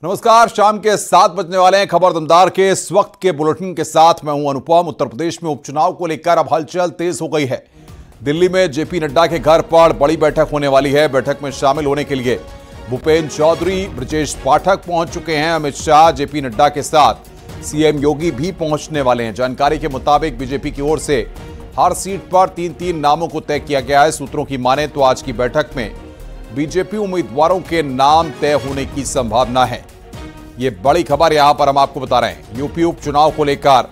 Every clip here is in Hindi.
नमस्कार, शाम के 7 बजने वाले हैं। खबर दमदार के इस वक्त के बुलेटिन के साथ मैं हूं अनुपम। उत्तर प्रदेश में उपचुनाव को लेकर अब हलचल तेज हो गई है। दिल्ली में जेपी नड्डा के घर पर बड़ी बैठक होने वाली है। बैठक में शामिल होने के लिए भूपेन्द्र चौधरी, ब्रजेश पाठक पहुंच चुके हैं। अमित शाह, जेपी नड्डा के साथ सीएम योगी भी पहुंचने वाले हैं। जानकारी के मुताबिक बीजेपी की ओर से हर सीट पर 3-3 नामों को तय किया गया है। सूत्रों की माने तो आज की बैठक में बीजेपी उम्मीदवारों के नाम तय होने की संभावना है। ये बड़ी खबर यहां पर हम आपको बता रहे हैं। यूपी उपचुनाव को लेकर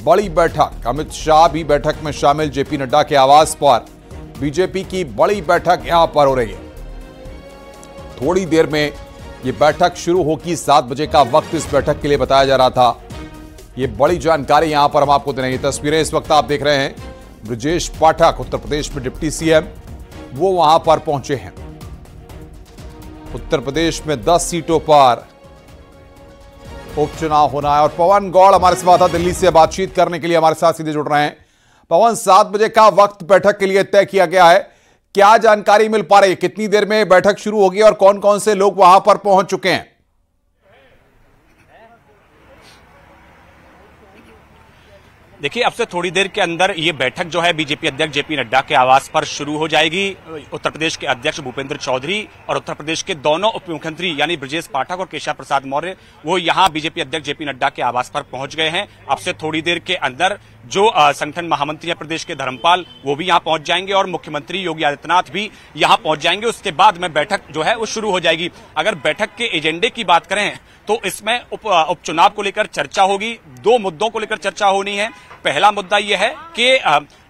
बड़ी बैठक, अमित शाह भी बैठक में शामिल। जेपी नड्डा के आवास पर बीजेपी की बड़ी बैठक यहां पर हो रही है। थोड़ी देर में ये बैठक शुरू होगी। 7 बजे का वक्त इस बैठक के लिए बताया जा रहा था। ये बड़ी जानकारी यहां पर हम आपको दे रहे हैं। तस्वीरें इस वक्त आप देख रहे हैं। ब्रजेश पाठक, उत्तर प्रदेश में डिप्टी सीएम, वो वहां पर पहुंचे हैं। उत्तर प्रदेश में 10 सीटों पर उपचुनाव होना है। और पवन गौड़ हमारे साथ दिल्ली से बातचीत करने के लिए हमारे साथ सीधे जुड़ रहे हैं। पवन, 7 बजे का वक्त बैठक के लिए तय किया गया है। क्या जानकारी मिल पा रही है? कितनी देर में बैठक शुरू होगी और कौन कौन से लोग वहां पर पहुंच चुके हैं? देखिए, अब से थोड़ी देर के अंदर ये बैठक जो है बीजेपी अध्यक्ष जेपी नड्डा के आवास पर शुरू हो जाएगी। उत्तर प्रदेश के अध्यक्ष भूपेन्द्र चौधरी और उत्तर प्रदेश के दोनों उप मुख्यमंत्री यानी ब्रजेश पाठक और केशव प्रसाद मौर्य वो यहां बीजेपी अध्यक्ष जेपी नड्डा के आवास पर पहुंच गए हैं। अब से थोड़ी देर के अंदर जो संगठन महामंत्री है प्रदेश के धर्मपाल, वो भी यहां पहुंच जाएंगे और मुख्यमंत्री योगी आदित्यनाथ भी यहां पहुंच जाएंगे। उसके बाद में बैठक जो है वो शुरू हो जाएगी। अगर बैठक के एजेंडे की बात करें तो इसमें उपचुनाव को लेकर चर्चा होगी। 2 मुद्दों को लेकर चर्चा होनी है। पहला मुद्दा यह है कि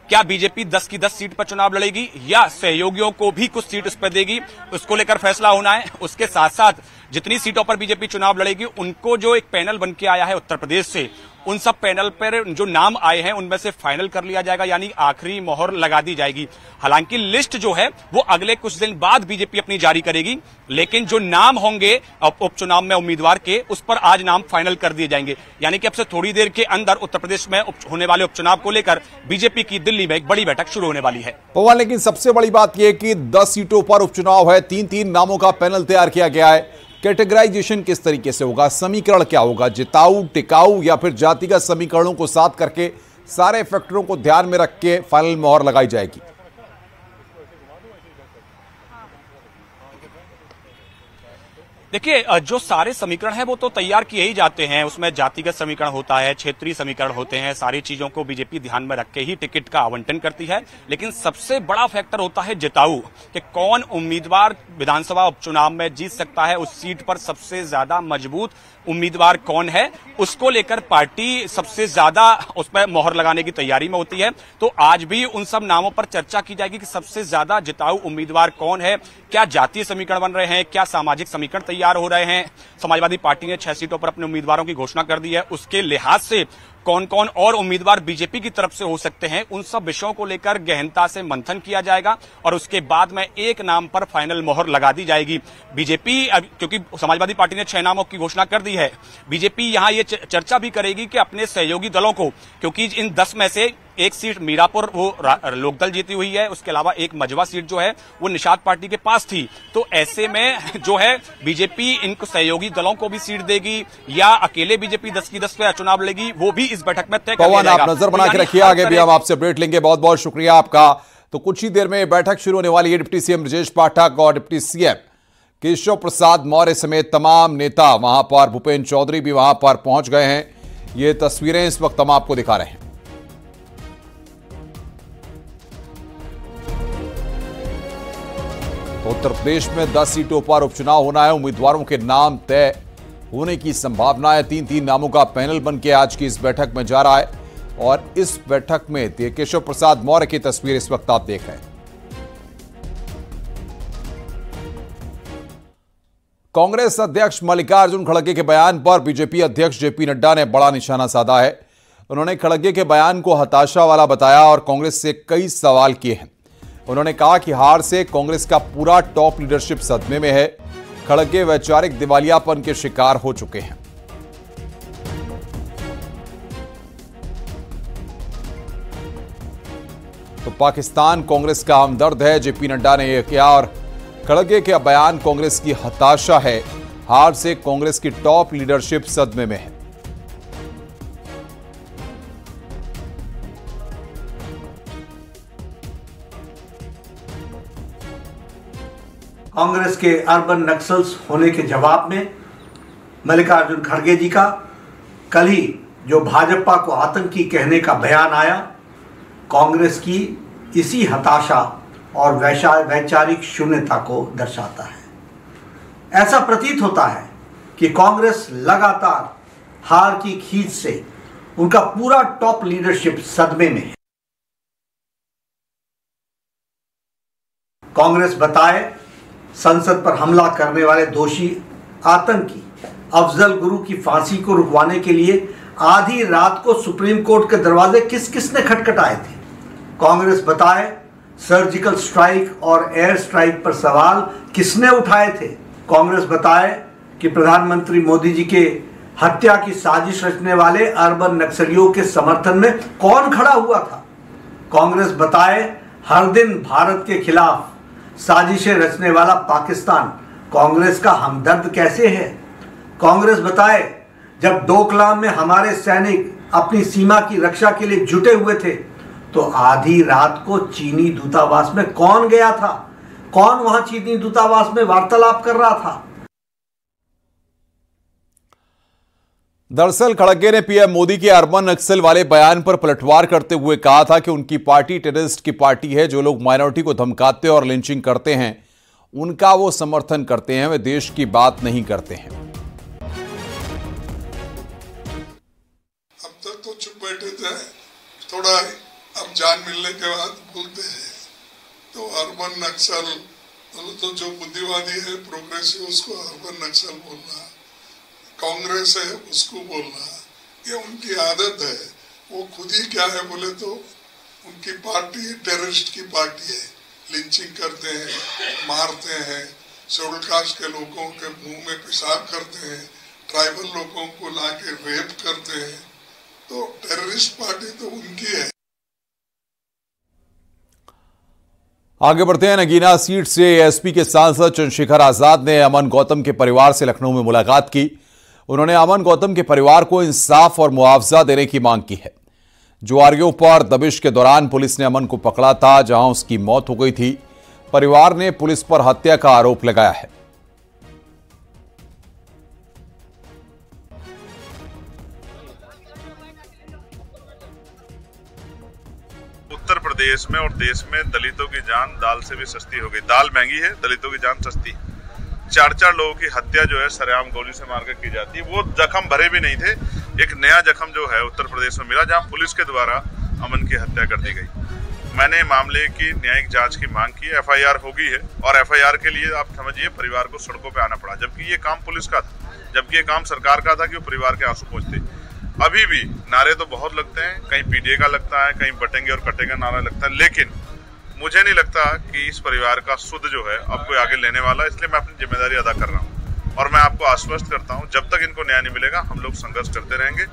क्या बीजेपी 10 की 10 सीट पर चुनाव लड़ेगी या सहयोगियों को भी कुछ सीट उस पर देगी, उसको लेकर फैसला होना है। उसके साथ साथ जितनी सीटों पर बीजेपी चुनाव लड़ेगी उनको जो एक पैनल बन के आया है उत्तर प्रदेश से, उन सब पैनल पर जो नाम आए हैं उनमें से फाइनल कर लिया जाएगा, यानी आखिरी मोहर लगा दी जाएगी। हालांकि लिस्ट जो है वो अगले कुछ दिन बाद बीजेपी अपनी जारी करेगी, लेकिन जो नाम होंगे उपचुनाव में उम्मीदवार के, उस पर आज नाम फाइनल कर दिए जाएंगे। यानी कि अब से थोड़ी देर के अंदर उत्तर प्रदेश में होने वाले उपचुनाव को लेकर बीजेपी की दिल्ली में एक बड़ी बैठक शुरू होने वाली है। पवन, लेकिन सबसे बड़ी बात यह कि 10 सीटों पर उपचुनाव है। 3-3 नामों का पैनल तैयार किया गया है। कैटेगराइजेशन किस तरीके से होगा? समीकरण क्या होगा? जिताऊ, टिकाऊ या फिर जातिगत समीकरणों को साथ करके सारे फैक्टरों को ध्यान में रख के फाइनल मोहर लगाई जाएगी। देखिए, जो सारे समीकरण हैं वो तो तैयार किए ही जाते हैं। उसमें जातिगत समीकरण होता है, क्षेत्रीय समीकरण होते हैं। सारी चीजों को बीजेपी ध्यान में रख के ही टिकट का आवंटन करती है। लेकिन सबसे बड़ा फैक्टर होता है जिताऊ, कि कौन उम्मीदवार विधानसभा उपचुनाव में जीत सकता है, उस सीट पर सबसे ज्यादा मजबूत उम्मीदवार कौन है, उसको लेकर पार्टी सबसे ज्यादा उस पर मोहर लगाने की तैयारी में होती है। तो आज भी उन सब नामों पर चर्चा की जाएगी कि सबसे ज्यादा जिताऊ उम्मीदवार कौन है, क्या जातीय समीकरण बन रहे हैं, क्या सामाजिक समीकरण तैयार हो रहे हैं। समाजवादी पार्टी ने 6 सीटों पर अपने उम्मीदवारों की घोषणा कर दी है। उसके लिहाज से कौन कौन और उम्मीदवार बीजेपी की तरफ से हो सकते हैं, उन सब विषयों को लेकर गहनता से मंथन किया जाएगा और उसके बाद में एक नाम पर फाइनल मोहर लगा दी जाएगी। बीजेपी, क्योंकि समाजवादी पार्टी ने 6 नामों की घोषणा कर दी है, बीजेपी यहां ये चर्चा भी करेगी कि अपने सहयोगी दलों को, क्योंकि इन 10 में से एक सीट मीरापुर वो लोकदल जीती हुई है, उसके अलावा एक मजवा सीट जो है वो निषाद पार्टी के पास थी। तो ऐसे में जो है बीजेपी इन सहयोगी दलों को भी सीट देगी या अकेले बीजेपी 10 की 10 पे चुनाव लड़ेगी, वो भी इस बैठक में तय कर लिया जाएगा। आप नजर बना के रखिए, आगे भी हम आपसे अपडेट लेंगे। बहुत बहुत शुक्रिया आपका। तो कुछ ही देर में बैठक शुरू होने वाली है। डिप्टी सीएम ब्रजेश पाठक और डिप्टी सीएम केशव प्रसाद मौर्य समेत तमाम नेता वहां पर, भूपेन्द्र चौधरी भी वहां पर पहुंच गए हैं। ये तस्वीरें इस वक्त हम आपको दिखा रहे हैं। तो उत्तर प्रदेश में 10 सीटों पर उपचुनाव होना है। उम्मीदवारों के नाम तय होने की संभावना है। 3-3 नामों का पैनल बनकर आज की इस बैठक में जा रहा है और इस बैठक में केशव प्रसाद मौर्य की तस्वीर इस वक्त आप देख रहे हैं। कांग्रेस अध्यक्ष मल्लिकार्जुन खड़गे के बयान पर बीजेपी अध्यक्ष जेपी नड्डा ने बड़ा निशाना साधा है। उन्होंने खड़गे के बयान को हताशा वाला बताया और कांग्रेस से कई सवाल किए हैं। उन्होंने कहा कि हार से कांग्रेस का पूरा टॉप लीडरशिप सदमे में है। खड़गे वैचारिक दिवालियापन के शिकार हो चुके हैं। तो पाकिस्तान कांग्रेस का हमदर्द है, जेपी नड्डा ने यह किया और खड़गे का बयान कांग्रेस की हताशा है। हार से कांग्रेस की टॉप लीडरशिप सदमे में है। कांग्रेस के अर्बन नक्सल्स होने के जवाब में मल्लिकार्जुन खड़गे जी का कल ही जो भाजपा को आतंकी कहने का बयान आया, कांग्रेस की इसी हताशा और वैचारिक शून्यता को दर्शाता है। ऐसा प्रतीत होता है कि कांग्रेस लगातार हार की खींच से उनका पूरा टॉप लीडरशिप सदमे में है। कांग्रेस बताए संसद पर हमला करने वाले दोषी आतंकी अफजल गुरु की फांसी को रुकवाने के लिए आधी रात को सुप्रीम कोर्ट के दरवाजे किसने खटखटाए थे। कांग्रेस बताए सर्जिकल स्ट्राइक और एयर स्ट्राइक पर सवाल किसने उठाए थे। कांग्रेस बताए कि प्रधानमंत्री मोदी जी के हत्या की साजिश रचने वाले अर्बन नक्सलियों के समर्थन में कौन खड़ा हुआ था। कांग्रेस बताए हर दिन भारत के खिलाफ साजिशें रचने वाला पाकिस्तान कांग्रेस का हमदर्द कैसे है। कांग्रेस बताए जब डोकलाम में हमारे सैनिक अपनी सीमा की रक्षा के लिए जुटे हुए थे तो आधी रात को चीनी दूतावास में कौन गया था, कौन वहां चीनी दूतावास में वार्तालाप कर रहा था। दरअसल खड़गे ने पीएम मोदी के अर्बन नक्सल वाले बयान पर पलटवार करते हुए कहा था कि उनकी पार्टी टेररिस्ट की पार्टी है। जो लोग माइनॉरिटी को धमकाते और लिंचिंग करते हैं उनका वो समर्थन करते हैं, वे देश की बात नहीं करते हैं। अब तक तो चुप बैठे थे, थोड़ा अब जान मिलने के बाद बोलते हैं। तो अर्बन नक्सल तो जो बुद्धिवादी है प्रोग्रेसिव उसको अर्बन नक्सल बोलना, कांग्रेस है उसको बोलना, ये उनकी आदत है। वो खुद ही क्या है बोले तो उनकी पार्टी टेररिस्ट की पार्टी है। लिंचिंग करते हैं, मारते हैं, शेड्यूल कास्ट के लोगों के मुंह में पेशाब करते हैं, ट्राइबल लोगों को लाके रेप करते हैं। तो टेररिस्ट पार्टी तो उनकी है। आगे बढ़ते हैं। नगीना सीट से एसपी के सांसद चंद्रशेखर आजाद ने अमन गौतम के परिवार से लखनऊ में मुलाकात की। उन्होंने अमन गौतम के परिवार को इंसाफ और मुआवजा देने की मांग की है। जुआरियों पर दबिश के दौरान पुलिस ने अमन को पकड़ा था, जहां उसकी मौत हो गई थी। परिवार ने पुलिस पर हत्या का आरोप लगाया है। उत्तर प्रदेश में और देश में दलितों की जान दाल से भी सस्ती हो गई। दाल महंगी है, दलितों की जान सस्ती। 4 लोगों की हत्या जो है सरेआम गोली से मारकर की जाती है। वो जख्म भरे भी नहीं थे। एक नया जख्म जो है उत्तर प्रदेश में मिला, जहां पुलिस के द्वारा अमन की हत्या कर दी गई। मैंने मामले की न्यायिक जांच की मांग की। एफआईआर हो गई है और एफआईआर के लिए आप समझिए परिवार को सड़कों पे आना पड़ा, जबकि ये काम पुलिस का था, जबकि ये काम सरकार का था कि वो परिवार के आंसू पहुंचते। अभी भी नारे तो बहुत लगते हैं, कहीं पीडीए का लगता है, कहीं बटेंगे और कटेगा नारा लगता है, लेकिन मुझे नहीं लगता कि इस परिवार का सुध जो है अब कोई आगे लेने वाला। इसलिए मैं अपनी जिम्मेदारी अदा कर रहा हूं और मैं आपको आश्वस्त करता हूं जब तक इनको न्याय नहीं मिलेगा हम लोग संघर्ष करते रहेंगे।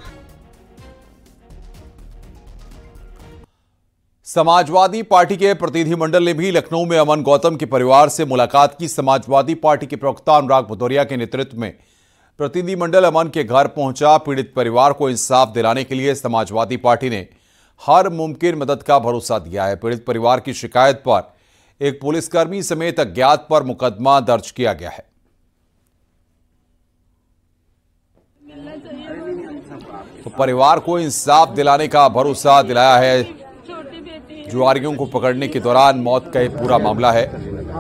समाजवादी पार्टी के प्रतिनिधिमंडल ने भी लखनऊ में अमन गौतम के परिवार से मुलाकात की। समाजवादी पार्टी के प्रवक्ता अनुराग भदौरिया के नेतृत्व में प्रतिनिधिमंडल अमन के घर पहुंचा। पीड़ित परिवार को इंसाफ दिलाने के लिए समाजवादी पार्टी ने हर मुमकिन मदद का भरोसा दिया है। पीड़ित परिवार की शिकायत पर एक पुलिसकर्मी समेत अज्ञात पर मुकदमा दर्ज किया गया है। तो परिवार को इंसाफ दिलाने का भरोसा दिलाया है। जुआरियों को पकड़ने के दौरान मौत का एक पूरा मामला है।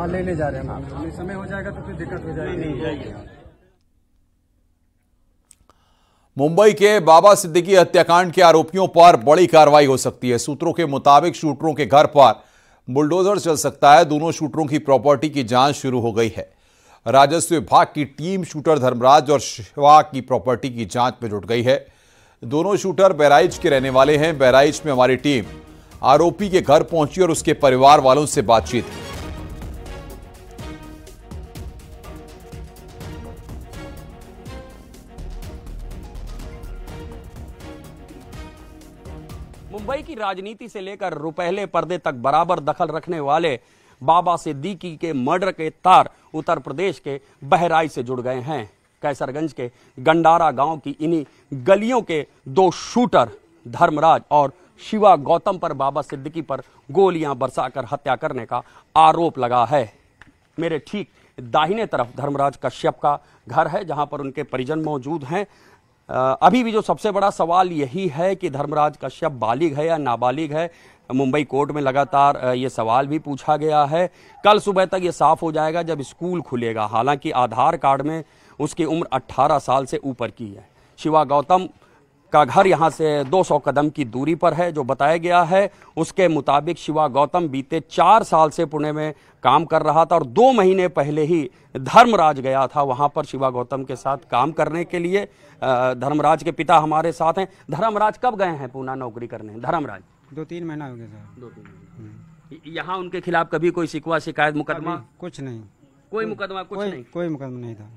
लेने जा रहे हैं, समय हो जाएगा तो फिर दिक्कत हो जाएगी। मुंबई के बाबा सिद्दीकी हत्याकांड के आरोपियों पर बड़ी कार्रवाई हो सकती है। सूत्रों के मुताबिक शूटरों के घर पर बुलडोजर चल सकता है। दोनों शूटरों की प्रॉपर्टी की जांच शुरू हो गई है। राजस्व विभाग की टीम शूटर धर्मराज और शिवा की प्रॉपर्टी की जांच में जुट गई है। दोनों शूटर बहराइच के रहने वाले हैं। बहराइच में हमारी टीम आरोपी के घर पहुंची और उसके परिवार वालों से बातचीत की। मुंबई की राजनीति से लेकर रुपहले पर्दे तक बराबर दखल रखने वाले बाबा सिद्दीकी के मर्डर के तार उत्तर प्रदेश के बहराइच से जुड़ गए हैं। कैसरगंज के गंडारा गांव की इन्हीं गलियों के 2 शूटर धर्मराज और शिवा गौतम पर बाबा सिद्दीकी पर गोलियां बरसाकर हत्या करने का आरोप लगा है। मेरे ठीक दाहिने तरफ धर्मराज कश्यप का घर है, जहां पर उनके परिजन मौजूद हैं। अभी भी जो सबसे बड़ा सवाल यही है कि धर्मराज कश्यप बालिग है या नाबालिग है। मुंबई कोर्ट में लगातार ये सवाल भी पूछा गया है। कल सुबह तक ये साफ हो जाएगा जब स्कूल खुलेगा। हालांकि आधार कार्ड में उसकी उम्र 18 साल से ऊपर की है। शिवा गौतम का घर यहां से 200 कदम की दूरी पर है। जो बताया गया है उसके मुताबिक शिवा गौतम बीते 4 साल से पुणे में काम कर रहा था और 2 महीने पहले ही धर्मराज गया था वहां पर शिवा गौतम के साथ काम करने के लिए। धर्मराज के पिता हमारे साथ हैं। धर्मराज कब गए हैं पूना नौकरी करने? धर्मराज 2-3 महीना हो गया सर। 2-3 महीने। यहाँ उनके खिलाफ कभी कोई शिकवा शिकायत मुकदमा? कुछ नहीं। कोई मुकदमा कुछ नहीं? कोई मुकदमा नहीं था।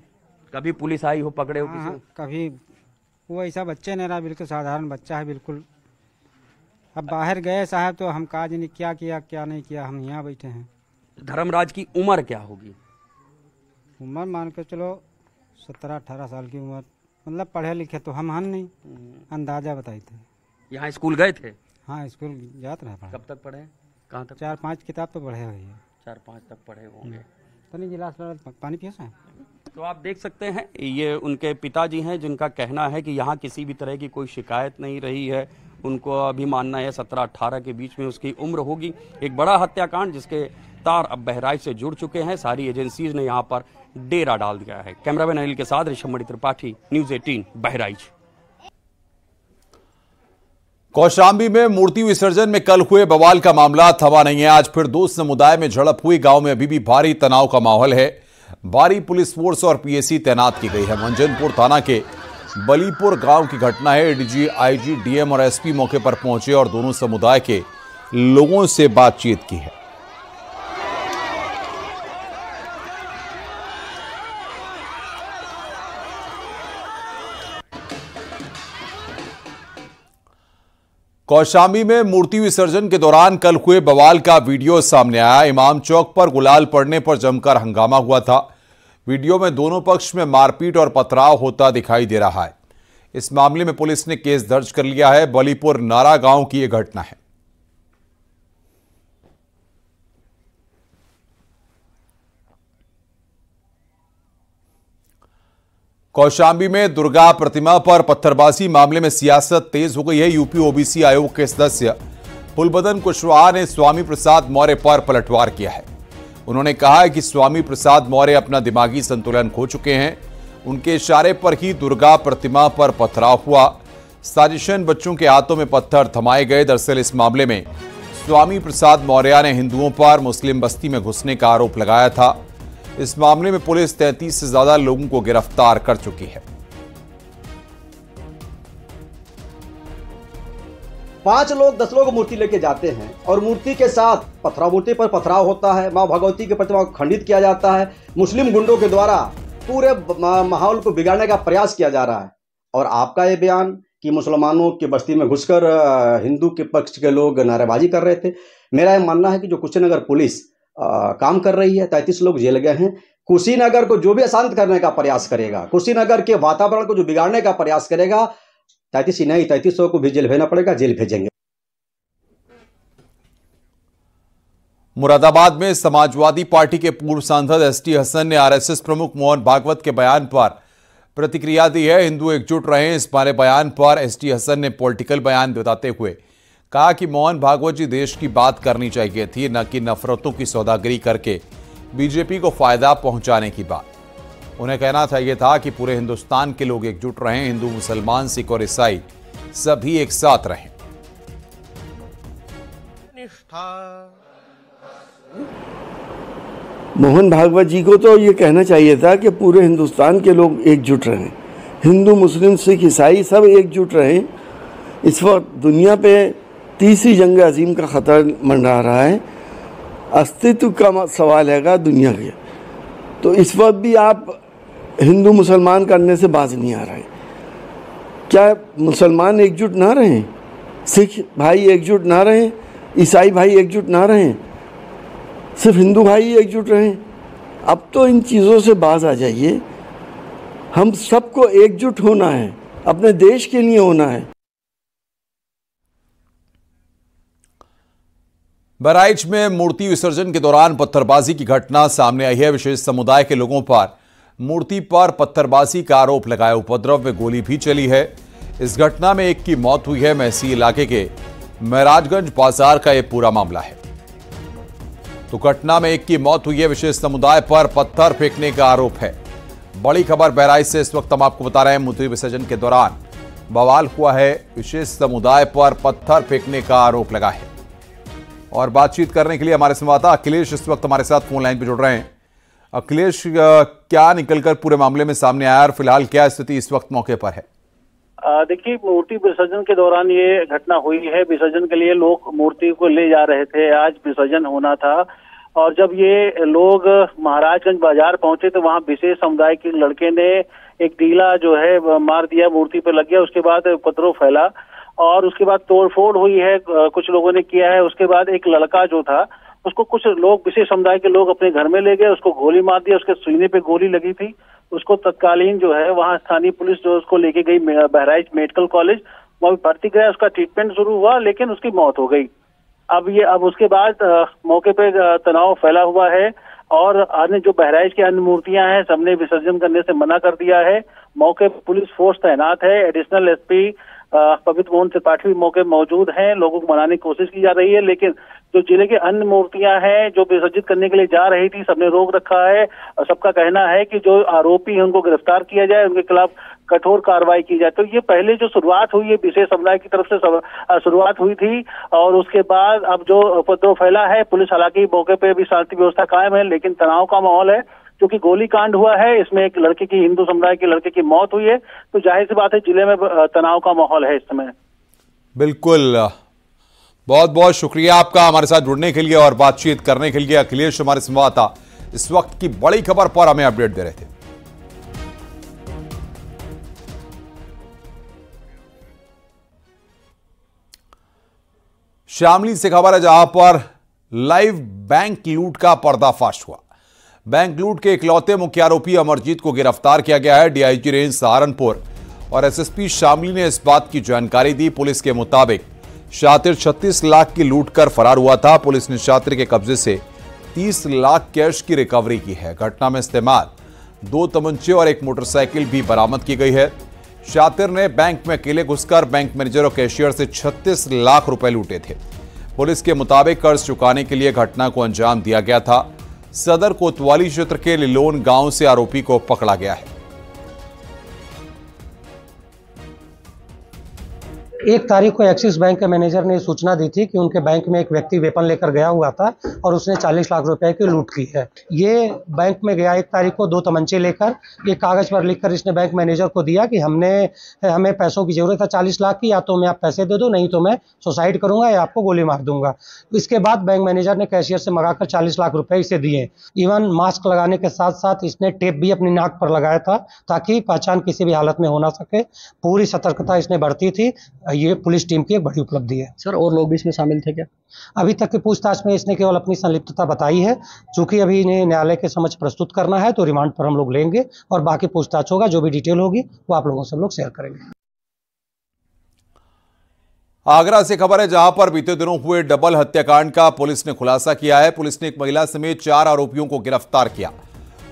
कभी पुलिस आई हो, पकड़े हो किसी? कभी। वो ऐसा बच्चे नहीं रहा, बिल्कुल साधारण बच्चा है बिल्कुल। अब बाहर गए साहब तो हम कहा नहीं क्या किया क्या नहीं किया, हम यहाँ बैठे हैं। धर्मराज की उम्र क्या होगी? उम्र मान के चलो 17-18 साल की उम्र। मतलब पढ़े लिखे तो हम नहीं, अंदाजा बताए थे। यहाँ स्कूल गए थे? हाँ स्कूल जाते रहे। कब तक पढ़े? कहाँ तक? 4-5 किताब तो पढ़े हुए हैं। 4-5 तक पढ़े होंगे। तो नहीं गिलास पानी पियो साहब। तो आप देख सकते हैं ये उनके पिताजी हैं जिनका कहना है कि यहाँ किसी भी तरह की कोई शिकायत नहीं रही है। उनको अभी मानना है 17-18 के बीच में उसकी उम्र होगी। एक बड़ा हत्याकांड जिसके तार अब बहराइच से जुड़ चुके हैं। सारी एजेंसीज ने यहाँ पर डेरा डाल दिया है। कैमरामैन अनिल के साथ ऋषभमणि त्रिपाठी, न्यूज़ 18 बहराइच। कौशाम्बी में मूर्ति विसर्जन में कल हुए बवाल का मामला थमा नहीं है। आज फिर 2 समुदाय में झड़प हुई। गांव में अभी भी भारी तनाव का माहौल है। भारी पुलिस फोर्स और पीएसी तैनात की गई है। मंजनपुर थाना के बलीपुर गांव की घटना है। एडीजी, आईजी, डीएम और एसपी मौके पर पहुंचे और दोनों समुदाय के लोगों से बातचीत की है। कौशाम्बी में मूर्ति विसर्जन के दौरान कल हुए बवाल का वीडियो सामने आया। इमाम चौक पर गुलाल पड़ने पर जमकर हंगामा हुआ था। वीडियो में दोनों पक्ष में मारपीट और पथराव होता दिखाई दे रहा है। इस मामले में पुलिस ने केस दर्ज कर लिया है। बलीपुर नारा गांव की यह घटना है। कौशाम्बी में दुर्गा प्रतिमा पर पत्थरबाजी मामले में सियासत तेज हो गई है। यूपी ओबीसी आयोग के सदस्य फुलबदन कुशवाहा ने स्वामी प्रसाद मौर्य पर पलटवार किया है। उन्होंने कहा है कि स्वामी प्रसाद मौर्य अपना दिमागी संतुलन खो चुके हैं। उनके इशारे पर ही दुर्गा प्रतिमा पर पथराव हुआ। साजिशन बच्चों के हाथों में पत्थर थमाए गए। दरअसल इस मामले में स्वामी प्रसाद मौर्य ने हिंदुओं पर मुस्लिम बस्ती में घुसने का आरोप लगाया था। इस मामले में पुलिस 33 से ज्यादा लोगों को गिरफ्तार कर चुकी है। 5 लोग 10 लोग मूर्ति लेके जाते हैं और मूर्ति के साथ पथराव, मूर्ति पर पथराव होता है। मां भगवती की प्रतिमा को खंडित किया जाता है। मुस्लिम गुंडों के द्वारा पूरे माहौल को बिगाड़ने का प्रयास किया जा रहा है। और आपका ये बयान कि मुसलमानों की बस्ती में घुसकर हिंदू के पक्ष के लोग नारेबाजी कर रहे थे, मेरा ये मानना है कि जो कुशीनगर पुलिस काम कर रही है, 33 लोग जेल गए हैं। कुशीनगर को जो भी अशांत करने का प्रयास करेगा, कुशीनगर के वातावरण को जो बिगाड़ने का प्रयास करेगा, 33 ही नहीं 3300 को भी जेल भेजना पड़ेगा, जेल भेजेंगे। मुरादाबाद में समाजवादी पार्टी के पूर्व सांसद एसटी हसन ने आरएसएस प्रमुख मोहन भागवत के बयान पर प्रतिक्रिया दी है। हिंदू एकजुट रहे, इस बारे बयान पर एसटी हसन ने पॉलिटिकल बयान बताते हुए कहा कि मोहन भागवत जी देश की बात करनी चाहिए थी, न कि नफरतों की सौदागरी करके बीजेपी को फायदा पहुंचाने की बात। उन्हें कहना चाहिए था कि पूरे हिंदुस्तान के लोग एकजुट रहें, हिंदू, मुसलमान, सिख और ईसाई सभी एक साथ रहें। मोहन भागवत जी को तो ये कहना चाहिए था कि पूरे हिंदुस्तान के लोग एकजुट रहें, हिंदू, मुस्लिम, सिख, ईसाई सब एकजुट रहें। इस वक्त दुनिया पे तीसरी जंग अजीम का ख़तरा मंडरा रहा है। अस्तित्व का सवाल हैगा दुनिया के। तो इस वक्त भी आप हिंदू मुसलमान करने से बाज नहीं आ रहे। क्या मुसलमान एकजुट ना रहें, सिख भाई एकजुट ना रहें, ईसाई भाई एकजुट ना रहें, सिर्फ हिंदू भाई एकजुट रहें? अब तो इन चीज़ों से बाज आ जाइए। हम सबको एकजुट होना है, अपने देश के लिए होना है। बहराइच में मूर्ति विसर्जन के दौरान पत्थरबाजी की घटना सामने आई है। विशेष समुदाय के लोगों पर मूर्ति पर पत्थरबाजी का आरोप लगाया, उपद्रव में गोली भी चली है। इस घटना में एक की मौत हुई है। मैसी इलाके के महराजगंज बाजार का यह पूरा मामला है। तो घटना में एक की मौत हुई है। विशेष समुदाय पर पत्थर फेंकने का आरोप है। बड़ी खबर बहराइच से इस वक्त हम आपको बता रहे हैं। मूर्ति विसर्जन के दौरान बवाल हुआ है। विशेष समुदाय पर पत्थर फेंकने का आरोप लगा है। और बातचीत करने के लिए हमारे संवाददाता अखिलेश इस वक्त हमारे साथ फोन लाइन पर जुड़ रहे हैं। अखिलेश, क्या निकलकर पूरे मामले में सामने आया और फिलहाल क्या स्थिति इस वक्त मौके पर है? देखिए, मूर्ति विसर्जन के दौरान ये घटना हुई है। विसर्जन के लिए लोग मूर्ति को ले जा रहे थे, आज विसर्जन होना था। और जब ये लोग महाराजगंज बाजार पहुंचे तो वहां विशेष समुदाय के लड़के ने एक डीला जो है मार दिया, मूर्ति पे लग गया। उसके बाद उपद्रव फैला और उसके बाद तोड़फोड़ हुई है, कुछ लोगों ने किया है। उसके बाद एक लड़का जो था उसको कुछ लोग, विशेष समुदाय के लोग अपने घर में ले गए, उसको गोली मार दिया। उसके सीने पे गोली लगी थी। उसको तत्कालीन जो है वहां स्थानीय पुलिस जो उसको लेके गई बहराइच मेडिकल कॉलेज, वहां भर्ती कराया। उसका ट्रीटमेंट शुरू हुआ लेकिन उसकी मौत हो गई। अब उसके बाद मौके पे तनाव फैला हुआ है और अन्य जो बहराइच की अन्य मूर्तियां हैं सबने विसर्जन करने से मना कर दिया है। मौके पर पुलिस फोर्स तैनात है। एडिशनल एसपी पवित्र मोहन त्रिपाठी भी मौके मौजूद हैं। लोगों को मनाने की कोशिश की जा रही है, लेकिन जो जिले के अन्य मूर्तियां हैं जो विसर्जित करने के लिए जा रही थी सबने रोक रखा है। और सबका कहना है कि जो आरोपी हैं उनको गिरफ्तार किया जाए, उनके खिलाफ कठोर कार्रवाई की जाए। तो ये पहले जो शुरुआत हुई है विशेष समुदाय की तरफ से शुरुआत हुई थी और उसके बाद अब जो उपद्रव फैला है, पुलिस हालांकि मौके पर भी शांति व्यवस्था कायम है लेकिन तनाव का माहौल है क्योंकि गोलीकांड हुआ है। इसमें एक लड़के की, हिंदू समुदाय के लड़के की मौत हुई है। तो जाहिर सी बात है जिले में तनाव का माहौल है इस समय। बिल्कुल, बहुत बहुत शुक्रिया आपका हमारे साथ जुड़ने के लिए और बातचीत करने के लिए। अखिलेश हमारे संवाददाता इस वक्त की बड़ी खबर पर हमें अपडेट दे रहे थे। शामली से खबर है जहां पर लाइव बैंक लूट का पर्दाफाश हुआ। बैंक लूट के इकलौते मुख्य आरोपी अमरजीत को गिरफ्तार किया गया है। डीआईजी रेंज सहारनपुर और एसएसपी शामली ने इस बात की जानकारी दी। पुलिस के मुताबिक शातिर 36 लाख की लूट कर फरार हुआ था। पुलिस ने शातिर के कब्जे से 30 लाख कैश की रिकवरी की है। घटना में इस्तेमाल 2 तमंचे और एक मोटरसाइकिल भी बरामद की गई है। शातिर ने बैंक में अकेले घुसकर बैंक मैनेजर और कैशियर से 36 लाख रुपए लूटे थे। पुलिस के मुताबिक कर्ज चुकाने के लिए घटना को अंजाम दिया गया था। सदर कोतवाली क्षेत्र के लिलोन गांव से आरोपी को पकड़ा गया है। 1 तारीख को एक्सिस बैंक के मैनेजर ने सूचना दी थी कि उनके बैंक में एक व्यक्ति वेपन लेकर गया हुआ था और उसने 40 लाख रुपए की लूट की है। ये बैंक में गया 1 तारीख को 2 तमंचे लेकर, एक कागज पर लिखकर इसने बैंक मैनेजर को दिया कि हमें पैसों की जरूरत है 40 लाख की, या तो मैं आप पैसे दे दो, नहीं तो मैं सुसाइड करूंगा या आपको गोली मार दूंगा। इसके बाद बैंक मैनेजर ने कैशियर से मंगाकर 40 लाख रुपए इसे दिए। इवन मास्क लगाने के साथ साथ इसने टेप भी अपनी नाक पर लगाया था ताकि पहचान किसी भी हालत में हो ना सके। पूरी सतर्कता इसने बरती थी। ये पुलिस टीम की एक बड़ी उपलब्धि है। सर, और लोग भी इसमें शामिल थे क्या? अभी तक की पूछताछ में इसने केवल अपनी संलिप्तता बताई है। चूंकि अभी इन्हें न्यायालय के समक्ष प्रस्तुत करना है तो रिमांड पर हम लोग लेंगे और बाकी पूछताछ होगा, जो भी डिटेल होगी वो आप लोगों से हम लोग शेयर करेंगे। आगरा से खबर है जहां पर बीते दिनों हुए डबल हत्याकांड का पुलिस ने खुलासा किया है। पुलिस ने एक महिला समेत 4 आरोपियों को गिरफ्तार किया।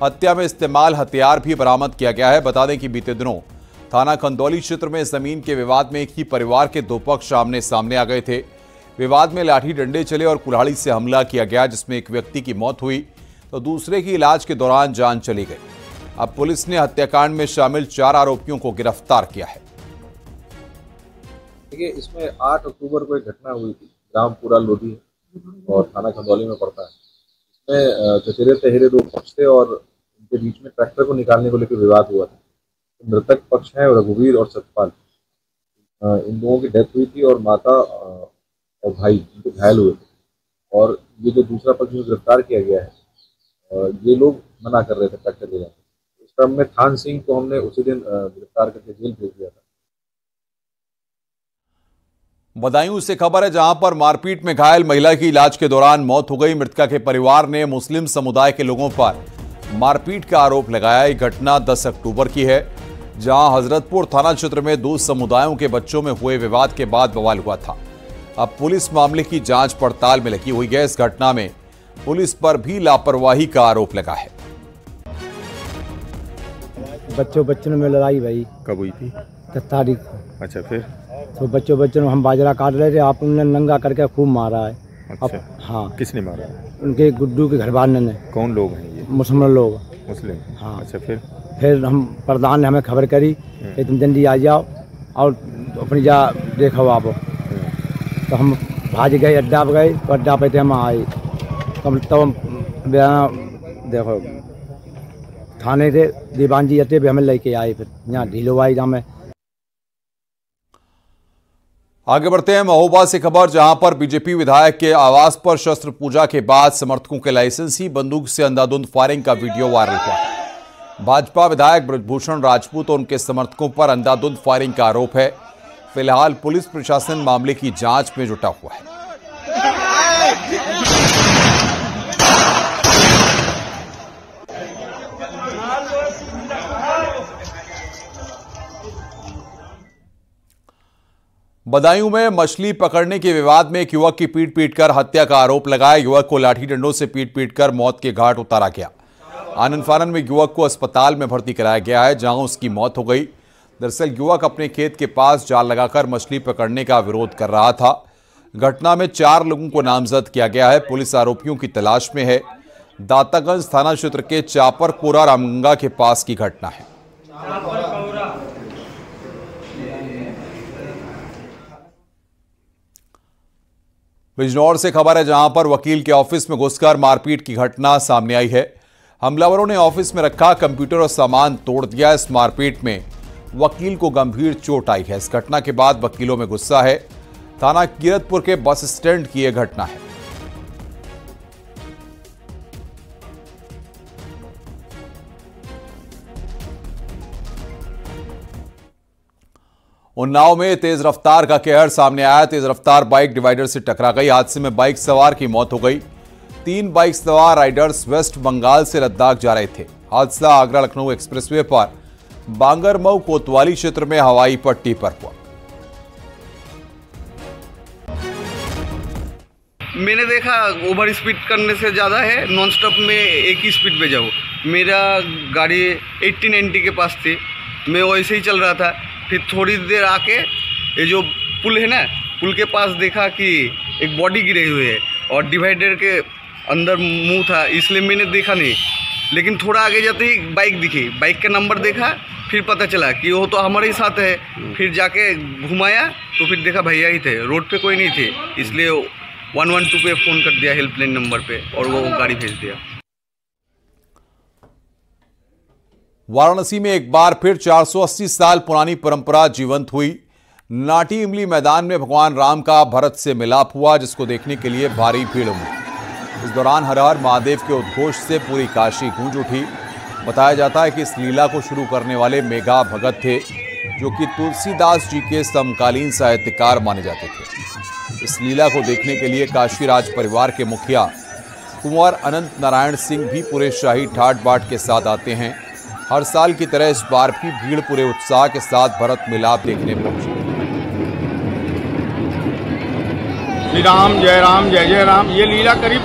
हत्या में इस्तेमाल हथियार भी बरामद किया गया है। बता दें कि बीते दिनों थाना खंदौली क्षेत्र में जमीन के विवाद में एक ही परिवार के 2 पक्ष आमने सामने आ गए थे। विवाद में लाठी डंडे चले और कुल्हाड़ी से हमला किया गया, जिसमें एक व्यक्ति की मौत हुई तो दूसरे की इलाज के दौरान जान चली गई। अब पुलिस ने हत्याकांड में शामिल 4 आरोपियों को गिरफ्तार किया है। देखिए, इसमें 8 अक्टूबर को एक घटना हुई थी, ग्राम पूरा लोधी और थाना खंदौली में पड़ता है। इसमें चचेरे तहेरे 2 पक्ष थे और उनके बीच में ट्रैक्टर को निकालने को लेकर विवाद हुआ था। मृतक पक्ष है रघुवीर और सतपाल, इन लोगों की डेथ हुई थी और माता और भाई इनके घायल हुए थे। और ये जो दूसरा पक्ष जो गिरफ्तार किया गया है, ये लोग मना कर रहे थे ट्रैक्टर ले जाने। इस क्रम में थान सिंह को हमने उसी दिन गिरफ्तार करके जेल भेज दिया था। बदायूं से खबर है जहां पर मारपीट में घायल महिला की इलाज के दौरान मौत हो गई। मृतका के परिवार ने मुस्लिम समुदाय के लोगों पर मारपीट का आरोप लगाया। ये घटना 10 अक्टूबर की है, जहां हजरतपुर थाना क्षेत्र में दो समुदायों के बच्चों में हुए विवाद के बाद बवाल हुआ था। अब पुलिस मामले की जांच पड़ताल में लगी हुई है। इस घटना में पुलिस पर भी लापरवाही का आरोप लगा है। बच्चों में लड़ाई भाई कब हुई थी? 10 तारीख को। अच्छा, फिर तो बच्चों में हम बाजरा काट रहे थे, आप उन्होंने नंगा करके खूब मारा है। अच्छा, हाँ। किसने मारा? उनके गुड्डू के घर वाले ने। कौन लोग हैं ये? मुसलमान लोग। मुस्लिम? हाँ। अच्छा, फिर हम प्रधान ने हमें खबर करी कि तुम जल्दी आ जाओ और अपनी जा देखो आप। तो हम भाज गए, अड्डा पर गए, तो अड्डा पे थे हम आए। तब हम देखो थाने थे, दीवान जी अड्डे पे हमें लेके आए। फिर यहाँ ढीलोवाई जहाँ में। आगे बढ़ते हैं महोबा से खबर, जहां पर बीजेपी विधायक के आवास पर शस्त्र पूजा के बाद समर्थकों के लाइसेंसी बंदूक से अंधाधुंध फायरिंग का वीडियो वायरल हुआ। भाजपा विधायक ब्रजभूषण राजपूत और उनके समर्थकों पर अंधाधुंध फायरिंग का आरोप है। फिलहाल पुलिस प्रशासन मामले की जांच में जुटा हुआ है। बदायूं में मछली पकड़ने के विवाद में एक युवक की पीट-पीटकर हत्या का आरोप लगाया। युवक को लाठी डंडों से पीट-पीटकर मौत के घाट उतारा गया। आनंद-फानन में युवक को अस्पताल में भर्ती कराया गया है, जहां उसकी मौत हो गई। दरअसल युवक अपने खेत के पास जाल लगाकर मछली पकड़ने का विरोध कर रहा था। घटना में 4 लोगों को नामजद किया गया है। पुलिस आरोपियों की तलाश में है। दातागंज थाना क्षेत्र के चापरकोरा रामगंगा के पास की घटना है। बिजनौर से खबर है, जहां पर वकील के ऑफिस में घुसकर मारपीट की घटना सामने आई है। हमलावरों ने ऑफिस में रखा कंप्यूटर और सामान तोड़ दिया। इस मारपीट में वकील को गंभीर चोट आई है। इस घटना के बाद वकीलों में गुस्सा है। थाना कीरतपुर के बस स्टैंड की यह घटना है। उन्नाव में तेज रफ्तार का कहर सामने आया। तेज रफ्तार बाइक डिवाइडर से टकरा गई। हादसे में बाइक सवार की मौत हो गई। 3 बाइक सवार राइडर्स वेस्ट बंगाल से लद्दाख जा रहे थे। हादसा आगरा लखनऊ एक्सप्रेसवे पर बांगरमऊ कोतवाली क्षेत्र में हवाई पट्टी पर हुआ। मैंने देखा ओवर स्पीड करने से ज़्यादा है, नॉन स्टॉप में एक ही स्पीड पे जाओ। मेरा गाड़ी 80-90 के पास थी, मैं वैसे ही चल रहा था। फिर थोड़ी देर आके ये जो पुल है ना, पुल के पास देखा कि एक बॉडी गिरी हुई है और डिवाइडर के अंदर मुंह था, इसलिए मैंने देखा नहीं। लेकिन थोड़ा आगे जाते ही बाइक दिखी, बाइक का नंबर देखा, फिर पता चला कि वो तो हमारे ही साथ है। फिर जाके घुमाया तो फिर देखा भैया ही थे, रोड पे कोई नहीं थे, इसलिए 112 पे फ़ोन कर दिया हेल्पलाइन नंबर पे और वो गाड़ी भेज दिया। वाराणसी में एक बार फिर 480 साल पुरानी परंपरा जीवंत हुई। नाटी इमली मैदान में भगवान राम का भरत से मिलाप हुआ, जिसको देखने के लिए भारी भीड़ उमड़ी। इस दौरान हर हर महादेव के उद्घोष से पूरी काशी गूंज उठी। बताया जाता है कि इस लीला को शुरू करने वाले मेघा भगत थे, जो कि तुलसीदास जी के समकालीन साहित्यकार माने जाते थे। इस लीला को देखने के लिए काशीराज परिवार के मुखिया कुंवर अनंत नारायण सिंह भी पूरे शाही ठाट बाट के साथ आते हैं। हर साल की तरह इस बार भी भीड़ पूरे उत्साह के साथ भरत मिलाप देखने पहुंची। श्री राम जय जय राम, ये लीला करीब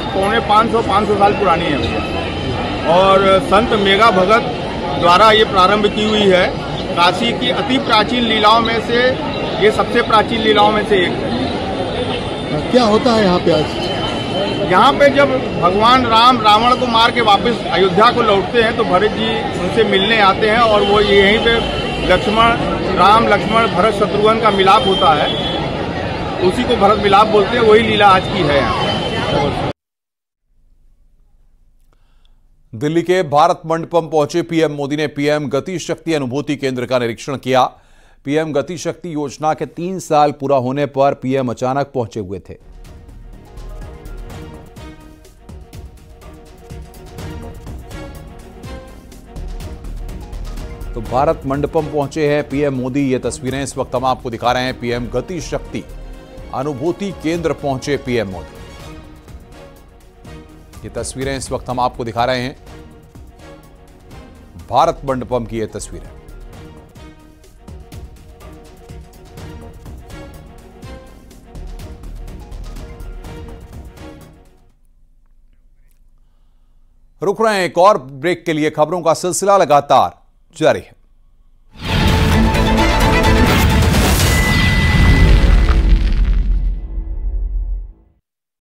500 साल पुरानी है भैया, और संत मेघा भगत द्वारा ये प्रारंभ की हुई है। काशी की अति प्राचीन लीलाओं में से ये सबसे प्राचीन लीलाओं में से एक है। क्या होता है यहाँ पे आज? यहाँ पे जब भगवान राम रावण को मार के वापस अयोध्या को लौटते हैं तो भरत जी उनसे मिलने आते हैं, और वो यहीं पे राम लक्ष्मण भरत शत्रुघ्न का मिलाप होता है, उसी को भरत मिलाप बोलते हैं। वही लीला आज की है यहाँ। दिल्ली के भारत मंडपम पहुंचे पीएम मोदी ने पीएम गति शक्ति अनुभूति केंद्र का निरीक्षण किया। पीएम गति शक्ति योजना के 3 साल पूरा होने पर पीएम अचानक पहुंचे हुए थे। तो भारत मंडपम पहुंचे हैं पीएम मोदी। ये तस्वीरें इस वक्त हम आपको दिखा रहे हैं। पीएम गति शक्ति अनुभूति केंद्र पहुंचे पीएम मोदी। ये तस्वीरें इस वक्त हम आपको दिखा रहे हैं। भारत मंडपम की यह तस्वीर है। रुक रहे हैं एक और ब्रेक के लिए। खबरों का सिलसिला लगातार जारी है।